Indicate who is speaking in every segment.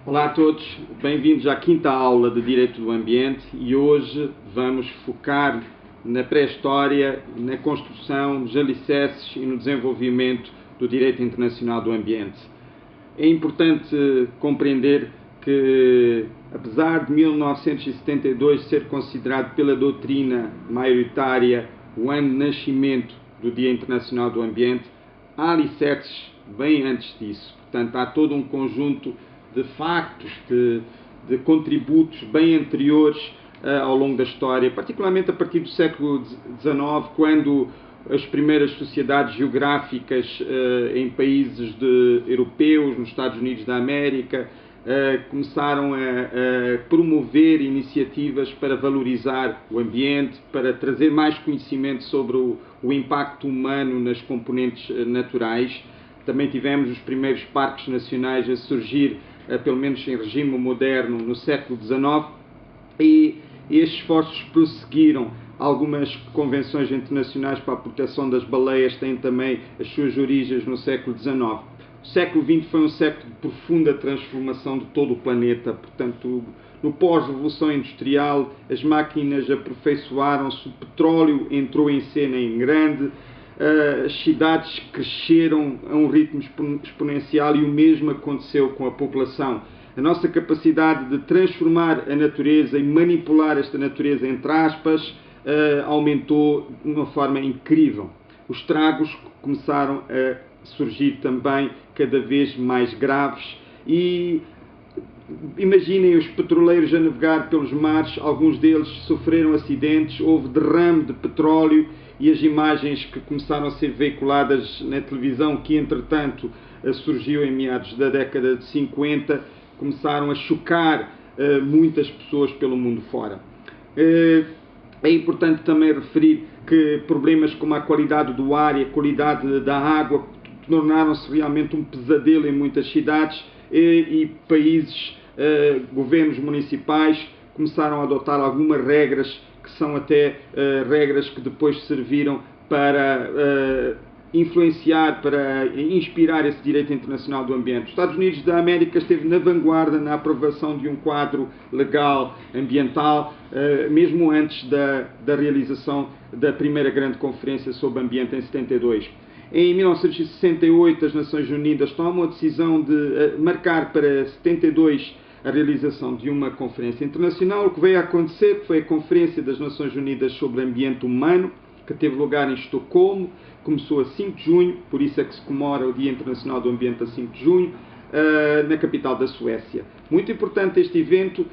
Speaker 1: Olá a todos, bem-vindos à quinta aula de Direito do Ambiente e hoje vamos focar na pré-história, na construção, nos alicerces e no desenvolvimento do Direito Internacional do Ambiente. É importante compreender que, apesar de 1972 ser considerado pela doutrina maioritária o ano de nascimento do Dia Internacional do Ambiente, há alicerces bem antes disso. Portanto, há todo um conjunto de factos, de contributos bem anteriores ao longo da história, particularmente a partir do século XIX, quando as primeiras sociedades geográficas em países europeus, nos Estados Unidos da América, começaram a promover iniciativas para valorizar o ambiente, para trazer mais conhecimento sobre o impacto humano nas componentes naturais. Também tivemos os primeiros parques nacionais a surgir, pelo menos em regime moderno, no século XIX, e estes esforços prosseguiram. Algumas convenções internacionais para a proteção das baleias têm também as suas origens no século XIX. O século XX foi um século de profunda transformação de todo o planeta. Portanto, no pós-revolução industrial, as máquinas aperfeiçoaram-se, o petróleo entrou em cena em grande, as cidades cresceram a um ritmo exponencial e o mesmo aconteceu com a população. A nossa capacidade de transformar a natureza e manipular esta natureza, entre aspas, aumentou de uma forma incrível. Os estragos começaram a surgir também cada vez mais graves e imaginem os petroleiros a navegar pelos mares, alguns deles sofreram acidentes, houve derrame de petróleo e as imagens que começaram a ser veiculadas na televisão, que entretanto surgiu em meados da década de 50, começaram a chocar muitas pessoas pelo mundo fora. É importante também referir que problemas como a qualidade do ar e a qualidade da água tornaram-se realmente um pesadelo em muitas cidades e países, governos municipais começaram a adotar algumas regras que são até regras que depois serviram para influenciar, para inspirar esse direito internacional do ambiente. Os Estados Unidos da América esteve na vanguarda na aprovação de um quadro legal ambiental, mesmo antes da realização da primeira grande conferência sobre ambiente em 72. Em 1968, as Nações Unidas tomam a decisão de marcar para 72 a realização de uma conferência internacional. O que veio a acontecer foi a Conferência das Nações Unidas sobre Ambiente Humano, que teve lugar em Estocolmo, começou a 5 de junho, por isso é que se comemora o Dia Internacional do Ambiente a 5 de junho, na capital da Suécia. Muito importante este evento,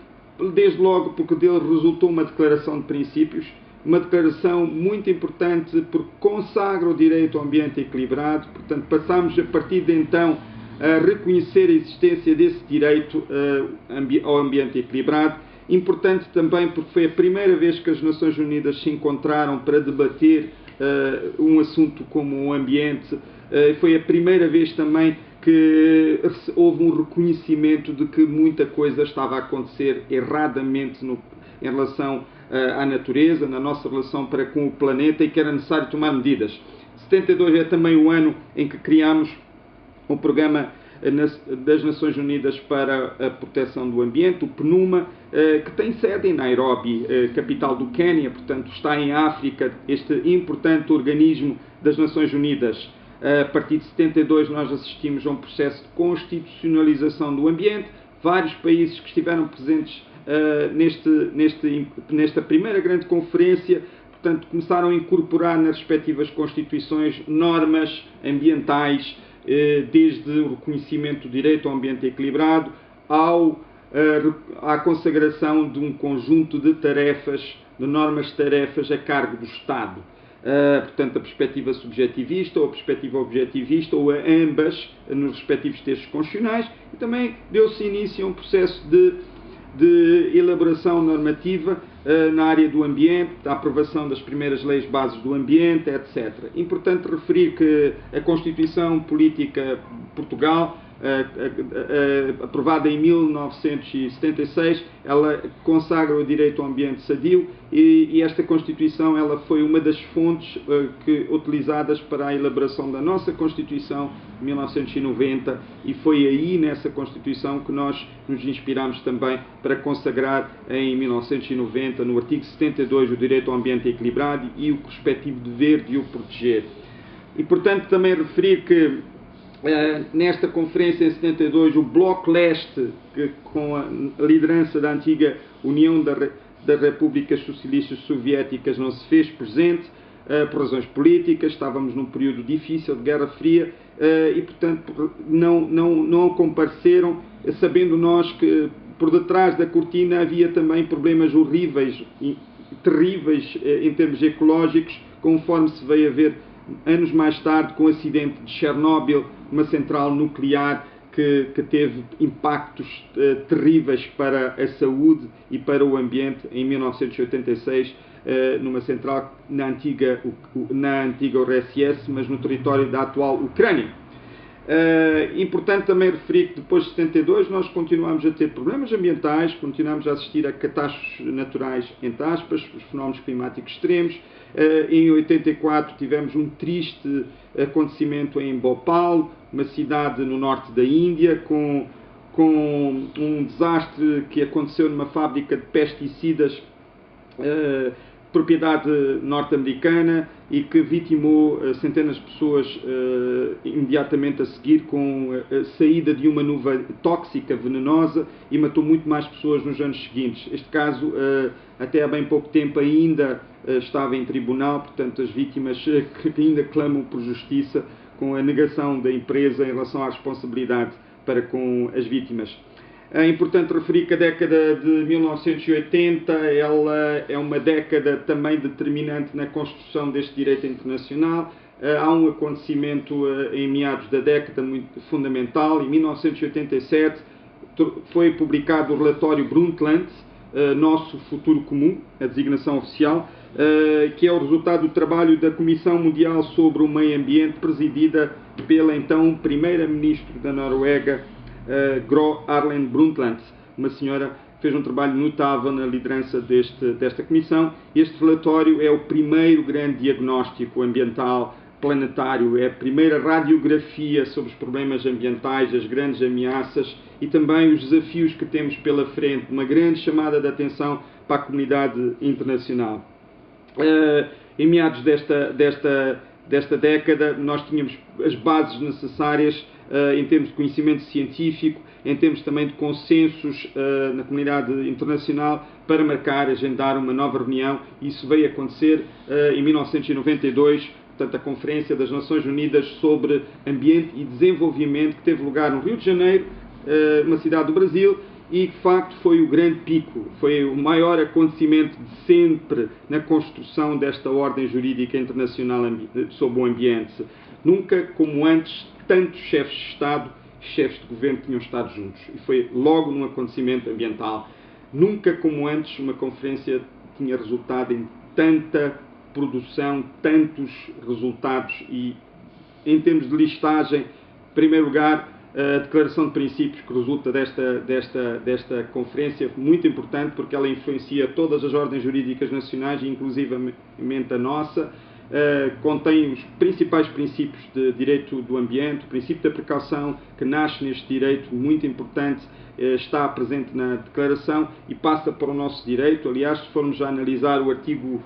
Speaker 1: desde logo porque dele resultou uma declaração de princípios, uma declaração muito importante porque consagra o direito ao ambiente equilibrado. Portanto, passamos a partir de então a reconhecer a existência desse direito ao ambiente equilibrado. Importante também porque foi a primeira vez que as Nações Unidas se encontraram para debater um assunto como o ambiente. Foi a primeira vez também que houve um reconhecimento de que muita coisa estava a acontecer erradamente em relação à natureza, na nossa relação para com o planeta, e que era necessário tomar medidas. 72 é também o ano em que criámos o Programa das Nações Unidas para a Proteção do Ambiente, o PNUMA, que tem sede em Nairobi, capital do Quênia, portanto está em África, este importante organismo das Nações Unidas. A partir de 72 nós assistimos a um processo de constitucionalização do ambiente, vários países que estiveram presentes nesta primeira grande conferência, portanto começaram a incorporar nas respectivas constituições normas ambientais, desde o reconhecimento do direito ao ambiente equilibrado à consagração de um conjunto de tarefas, de normas de tarefas a cargo do Estado. Portanto, a perspectiva subjetivista ou a perspectiva objetivista, ou a ambas, nos respectivos textos constitucionais, e também deu-se início a um processo de elaboração normativa na área do ambiente, da aprovação das primeiras leis bases do ambiente, etc. Importante referir que a Constituição Política de Portugal aprovada em 1976, ela consagra o direito ao ambiente sadio e esta Constituição ela foi uma das fontes utilizadas para a elaboração da nossa Constituição de 1990 e foi aí nessa Constituição que nós nos inspiramos também para consagrar em 1990, no artigo 72, o direito ao ambiente equilibrado e o respectivo dever de o proteger. E, portanto, também referir que nesta conferência em 72, o Bloco Leste, que, com a liderança da antiga União das Repúblicas Socialistas Soviéticas, não se fez presente por razões políticas, estávamos num período difícil de Guerra Fria e, portanto, não compareceram, sabendo nós que por detrás da cortina havia também problemas horríveis e terríveis em termos ecológicos, conforme se veio a ver anos mais tarde com o acidente de Chernobyl, uma central nuclear que teve impactos terríveis para a saúde e para o ambiente em 1986, numa central na antiga URSS, mas no território da atual Ucrânia. Importante também referir que depois de 72 nós continuamos a ter problemas ambientais, continuamos a assistir a catástrofes naturais, entre aspas, os fenómenos climáticos extremos. Em 84 tivemos um triste acontecimento em Bhopal, uma cidade no norte da Índia, com um desastre que aconteceu numa fábrica de pesticidas propriedade norte-americana e que vitimou centenas de pessoas imediatamente a seguir, com a saída de uma nuvem tóxica, venenosa, e matou muito mais pessoas nos anos seguintes. Este caso, até há bem pouco tempo, ainda estava em tribunal, portanto as vítimas que ainda clamam por justiça, com a negação da empresa em relação à responsabilidade para com as vítimas. É importante referir que a década de 1980 ela é uma década também determinante na construção deste direito internacional. Há um acontecimento em meados da década muito fundamental. Em 1987 foi publicado o relatório Brundtland, Nosso Futuro Comum, a designação oficial, que é o resultado do trabalho da Comissão Mundial sobre o Meio Ambiente, presidida pela então Primeira-Ministra da Noruega, Gro Harlem Brundtland, uma senhora que fez um trabalho notável na liderança desta comissão. Este relatório é o primeiro grande diagnóstico ambiental planetário, é a primeira radiografia sobre os problemas ambientais, as grandes ameaças e também os desafios que temos pela frente, uma grande chamada de atenção para a comunidade internacional. Em meados desta década, nós tínhamos as bases necessárias em termos de conhecimento científico, em termos também de consensos na comunidade internacional, para marcar, agendar uma nova reunião. Isso veio acontecer em 1992, portanto, a Conferência das Nações Unidas sobre Ambiente e Desenvolvimento, que teve lugar no Rio de Janeiro, uma cidade do Brasil, e de facto foi o grande pico, foi o maior acontecimento de sempre na construção desta ordem jurídica internacional sobre o ambiente. Nunca como antes tantos chefes de Estado e chefes de governo tinham estado juntos, e foi logo num acontecimento ambiental. Nunca como antes uma conferência tinha resultado em tanta produção, tantos resultados, e em termos de listagem, em primeiro lugar, a Declaração de Princípios que resulta desta conferência, muito importante, porque ela influencia todas as ordens jurídicas nacionais, inclusivamente a nossa. Contém os principais princípios de direito do ambiente, o princípio da precaução, que nasce neste direito muito importante, está presente na Declaração e passa para o nosso direito. Aliás, se formos já analisar o artigo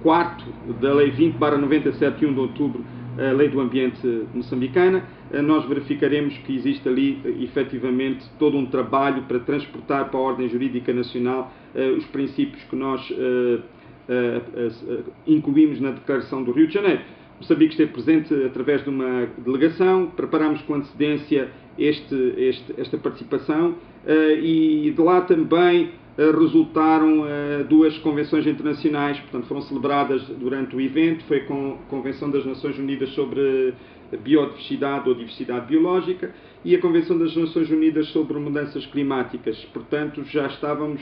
Speaker 1: 4º da Lei 20/97, 1 de outubro, a Lei do Ambiente moçambicana, nós verificaremos que existe ali, efetivamente, todo um trabalho para transportar para a ordem jurídica nacional os princípios que nós incluímos na Declaração do Rio de Janeiro. Moçambique esteve presente através de uma delegação, preparámos com antecedência esta participação e de lá também resultaram duas convenções internacionais, portanto foram celebradas durante o evento. Foi a Convenção das Nações Unidas sobre a Biodiversidade ou Diversidade Biológica e a Convenção das Nações Unidas sobre Mudanças Climáticas. Portanto, já estávamos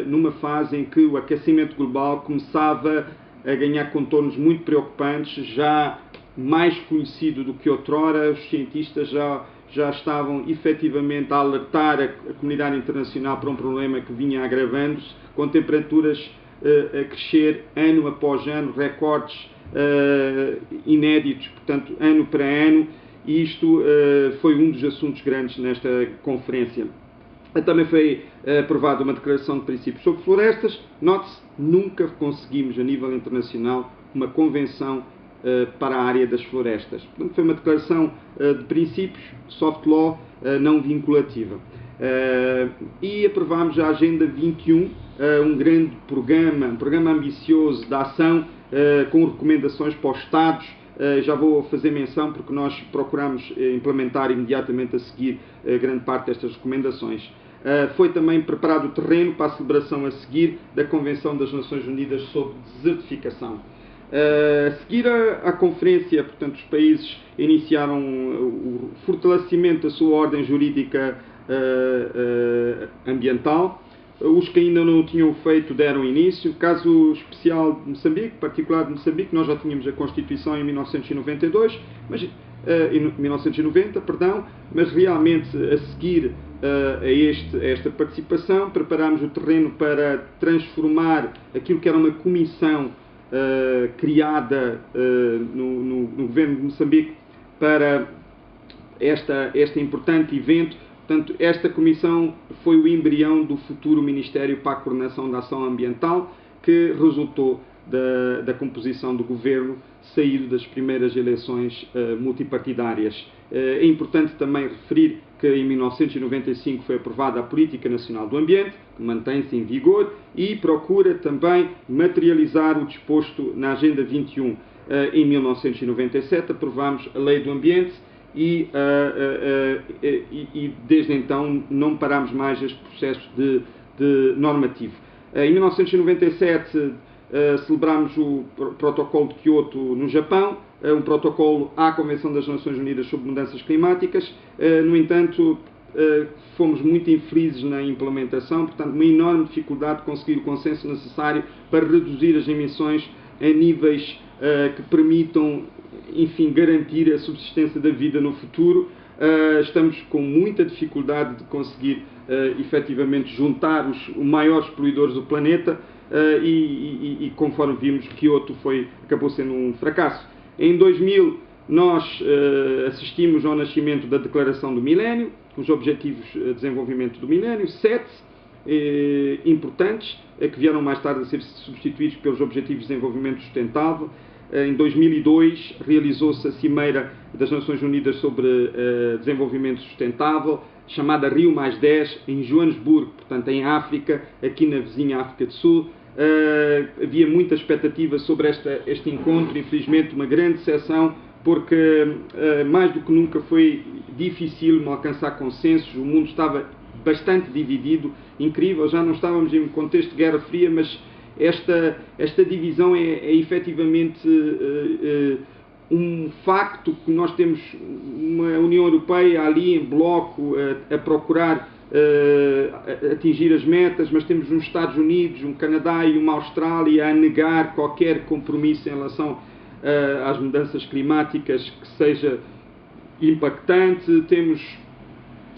Speaker 1: numa fase em que o aquecimento global começava a ganhar contornos muito preocupantes, já mais conhecido do que outrora. Os cientistas já já estavam efetivamente a alertar a comunidade internacional para um problema que vinha agravando-se, com temperaturas a crescer ano após ano, recordes inéditos, portanto, ano para ano, e isto foi um dos assuntos grandes nesta conferência. Também foi aprovada uma declaração de princípios sobre florestas. Note-se, nunca conseguimos, a nível internacional, uma convenção para a área das florestas. Portanto, foi uma declaração de princípios, soft law, não vinculativa. E aprovámos a Agenda 21, um grande programa, um programa ambicioso de ação, com recomendações para os Estados. Já vou fazer menção porque nós procuramos implementar imediatamente a seguir grande parte destas recomendações. Foi também preparado o terreno para a celebração a seguir da Convenção das Nações Unidas sobre Desertificação. A seguir à conferência, portanto, os países iniciaram o fortalecimento da sua ordem jurídica ambiental. Os que ainda não o tinham feito deram início. Caso especial de Moçambique, particular de Moçambique, nós já tínhamos a Constituição em 1992, em 1990, mas realmente a seguir a esta participação, preparámos o terreno para transformar aquilo que era uma comissão criada no governo de Moçambique para este importante evento. Portanto, esta comissão foi o embrião do futuro Ministério para a Coordenação da Ação Ambiental, que resultou da composição do governo saído das primeiras eleições multipartidárias. É importante também referir que em 1995 foi aprovada a Política Nacional do Ambiente, que mantém-se em vigor e procura também materializar o disposto na Agenda 21. Em 1997 aprovámos a Lei do Ambiente e desde então não paramos mais este processo de normativo. Em 1997 celebramos o Protocolo de Kyoto no Japão, um protocolo à Convenção das Nações Unidas sobre Mudanças Climáticas. No entanto, fomos muito infelizes na implementação, portanto, uma enorme dificuldade de conseguir o consenso necessário para reduzir as emissões a níveis que permitam, enfim, garantir a subsistência da vida no futuro. Estamos com muita dificuldade de conseguir efetivamente juntar os maiores poluidores do planeta e conforme vimos, Kyoto acabou sendo um fracasso. Em 2000 nós assistimos ao nascimento da Declaração do Milénio, os Objetivos de Desenvolvimento do Milénio, 7 importantes, que vieram mais tarde a ser substituídos pelos Objetivos de Desenvolvimento Sustentável. Em 2002 realizou-se a Cimeira das Nações Unidas sobre Desenvolvimento Sustentável, chamada Rio+10, em Joanesburgo, portanto em África, aqui na vizinha África do Sul. Havia muita expectativa sobre este encontro, infelizmente uma grande decepção, porque mais do que nunca foi difícil alcançar consensos, o mundo estava bastante dividido, incrível, já não estávamos em um contexto de Guerra Fria, mas esta divisão é efetivamente um facto que nós temos uma União Europeia ali em bloco a procurar atingir as metas, mas temos uns Estados Unidos, um Canadá e uma Austrália a negar qualquer compromisso em relação às mudanças climáticas que seja impactante. Temos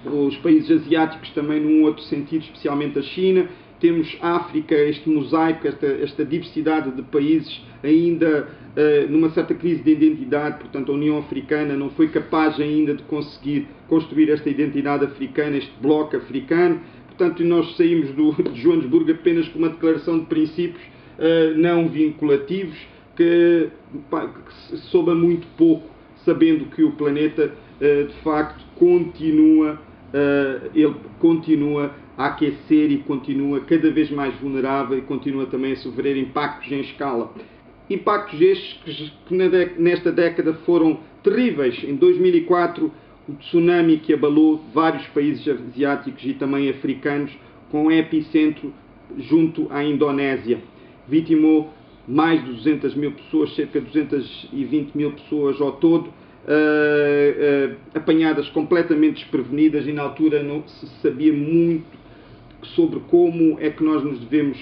Speaker 1: os países asiáticos também num outro sentido, especialmente a China. Temos a África, este mosaico, esta diversidade de países ainda numa certa crise de identidade. Portanto, a União Africana não foi capaz ainda de conseguir construir esta identidade africana, este bloco africano. Portanto, nós saímos de Joanesburgo apenas com uma declaração de princípios não vinculativos, que soube muito pouco, sabendo que o planeta, de facto, ele continua a aquecer e continua cada vez mais vulnerável e continua também a sofrer impactos em escala. Impactos estes que nesta década foram terríveis. Em 2004, o tsunami que abalou vários países asiáticos e também africanos, com epicentro junto à Indonésia. Vitimou mais de 200 mil pessoas, cerca de 220 mil pessoas ao todo, apanhadas completamente desprevenidas, e na altura não se sabia muito sobre como é que nós nos devemos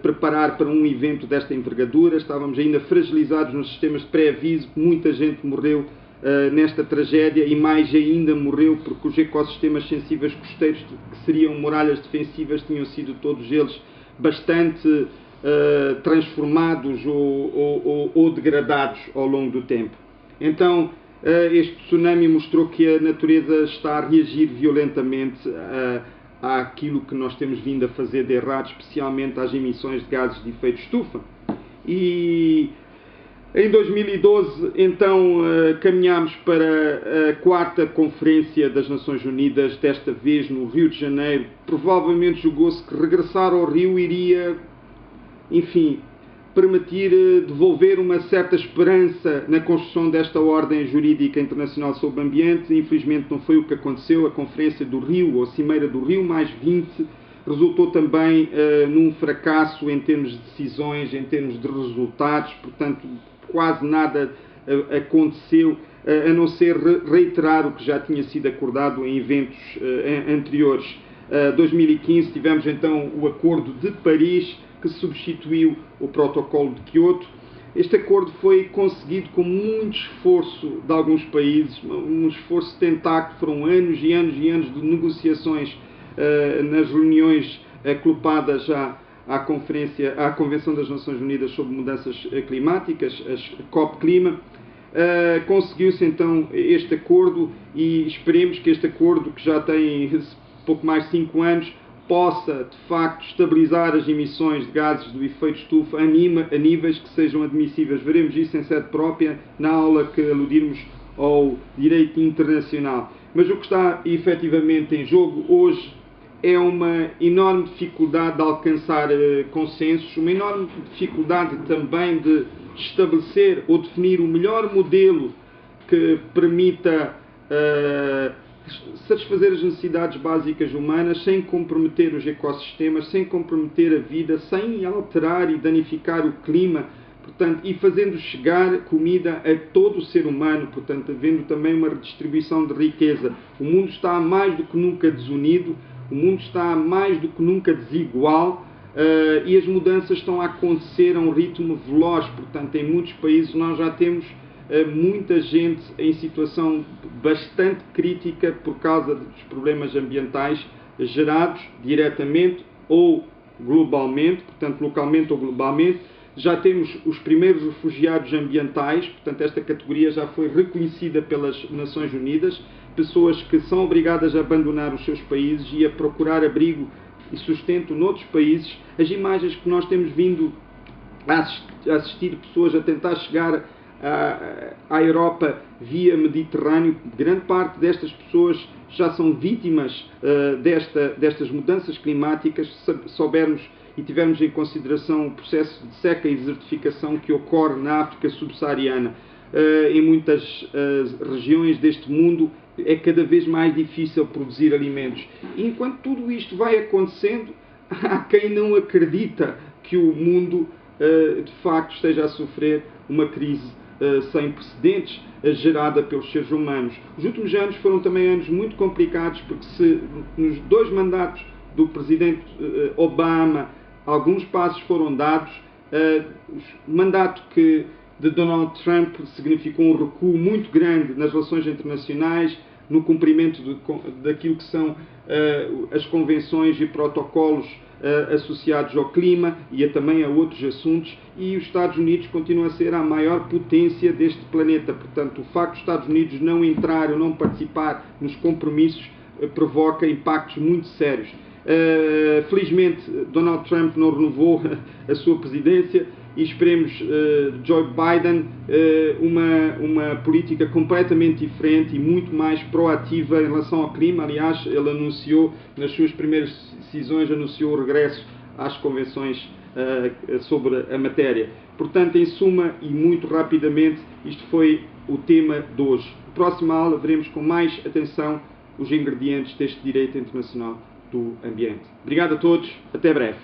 Speaker 1: preparar para um evento desta envergadura. Estávamos ainda fragilizados nos sistemas de pré-aviso, muita gente morreu nesta tragédia, e mais ainda morreu porque os ecossistemas sensíveis costeiros, que seriam muralhas defensivas, tinham sido todos eles bastante transformados ou degradados ao longo do tempo. Então, este tsunami mostrou que a natureza está a reagir violentamente àquilo que nós temos vindo a fazer de errado, especialmente às emissões de gases de efeito estufa. E em 2012, então, caminhámos para a 4ª Conferência das Nações Unidas, desta vez no Rio de Janeiro. Provavelmente julgou-se que regressar ao Rio iria, enfim, permitir devolver uma certa esperança na construção desta ordem jurídica internacional sobre o ambiente. Infelizmente não foi o que aconteceu. A Conferência do Rio, ou a Cimeira do Rio +20, resultou também num fracasso em termos de decisões, em termos de resultados. Portanto, quase nada aconteceu, a não ser reiterar o que já tinha sido acordado em eventos anteriores. 2015 tivemos então o Acordo de Paris, que substituiu o Protocolo de Kyoto. Este acordo foi conseguido com muito esforço de alguns países, um esforço tentáculo. Foram anos e anos e anos de negociações nas reuniões colocadas à Convenção das Nações Unidas sobre Mudanças Climáticas, as COP Clima. Conseguiu-se então este acordo, e esperemos que este acordo, que já tem pouco mais de 5 anos, possa de facto estabilizar as emissões de gases do efeito estufa a níveis que sejam admissíveis. Veremos isso em sede própria na aula que aludirmos ao direito internacional. Mas o que está efetivamente em jogo hoje é uma enorme dificuldade de alcançar consensos, uma enorme dificuldade também de estabelecer ou definir o melhor modelo que permita satisfazer as necessidades básicas humanas sem comprometer os ecossistemas, sem comprometer a vida, sem alterar e danificar o clima, portanto, e fazendo chegar comida a todo o ser humano, portanto, havendo também uma redistribuição de riqueza. O mundo está mais do que nunca desunido, o mundo está mais do que nunca desigual, e as mudanças estão a acontecer a um ritmo veloz. Portanto, em muitos países nós já temos muita gente em situação bastante crítica por causa dos problemas ambientais gerados diretamente ou globalmente, portanto, localmente ou globalmente. Já temos os primeiros refugiados ambientais, portanto, esta categoria já foi reconhecida pelas Nações Unidas, pessoas que são obrigadas a abandonar os seus países e a procurar abrigo e sustento noutros países. As imagens que nós temos vindo a assistir, pessoas a tentar chegar à Europa via Mediterrâneo, grande parte destas pessoas já são vítimas destas mudanças climáticas. Se soubermos e tivermos em consideração o processo de seca e desertificação que ocorre na África subsaariana, em muitas regiões deste mundo, é cada vez mais difícil produzir alimentos. E enquanto tudo isto vai acontecendo, há quem não acredita que o mundo de facto esteja a sofrer uma crise sem precedentes gerada pelos seres humanos. Os últimos anos foram também anos muito complicados, porque se nos 2 mandatos do presidente Obama alguns passos foram dados, o mandato de Donald Trump significou um recuo muito grande nas relações internacionais, no cumprimento daquilo que são as convenções e protocolos associados ao clima e também a outros assuntos, e os Estados Unidos continuam a ser a maior potência deste planeta. Portanto, o facto dos Estados Unidos não entrar ou não participar nos compromissos provoca impactos muito sérios. Felizmente, Donald Trump não renovou a sua presidência, e esperemos Joe Biden uma política completamente diferente e muito mais proativa em relação ao clima. Aliás, ele anunciou, nas suas primeiras decisões, anunciou o regresso às convenções sobre a matéria. Portanto, em suma e muito rapidamente, isto foi o tema de hoje. Na próxima aula veremos com mais atenção os ingredientes deste direito internacional do ambiente. Obrigado a todos, até breve.